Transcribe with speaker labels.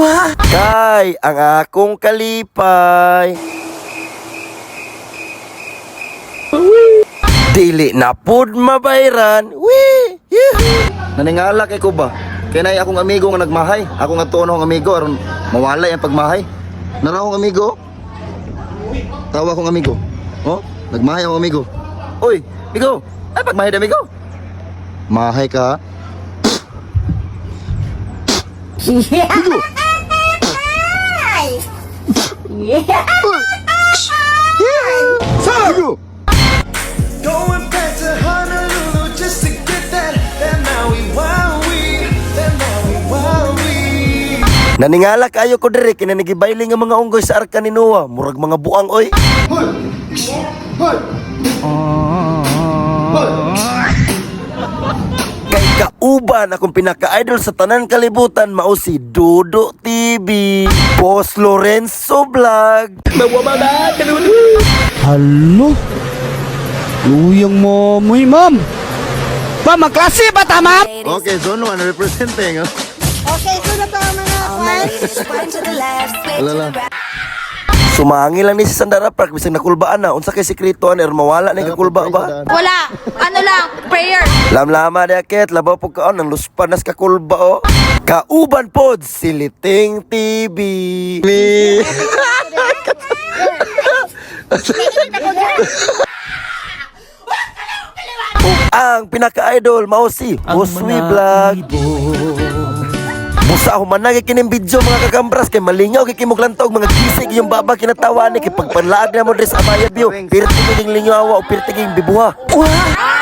Speaker 1: Wah! Kay, ang akong kalipay. Dili na pud mabayran. Wee! Yeah.
Speaker 2: Naningala kay ko ba? Kaya na akong amigo nga nagmahay. Ako nga tuon akong amigo aron mawala ang pagmahay. Nara akong amigo. Tawa akong amigo. Oh, nagmahay akong amigo. Oy, amigo. Ay pagmahay na amigo. Mahay ka. Amigo. Amigo.
Speaker 3: Going back to Honolulu just to get that Maui Wowie, that Maui Wowie.
Speaker 1: Naningala kayo ko dire kina nagibayling nga mga unggoy sa arka ni Noah, murag mga buang oy. Kay kauban akong pinaka-idol sa tanan kalibutan mao si Dodo TV, Boss Lorenzo Vlog.
Speaker 4: Halo? Luyang mo muy ma'am. Pa, magklase ba ta, ma'am?
Speaker 2: Okay, zone 1 representing.
Speaker 5: Okay, so na to ang mga
Speaker 2: Alala.
Speaker 1: Sumangi lang ni si Sandara Park bisag nakulbaan na unsa kay sikreto er mawala ni kakulba ba?
Speaker 5: Wala. Ano lang, prayer.
Speaker 1: Lamlama ni akit labaw pug kaon nang luspan nas kakulba o. Kauban pod si Liting TV. Ni. Ang pinaka-idol mao si Buswi Vlog. Busa ako man kining video mga kakambras kay malingaw kay kimog lantaw mga kisig yung baba kinatawa ni kay pagpanlaag na mo dres amaya view pirtiging lingawa o pirtiging bibuha. Wah!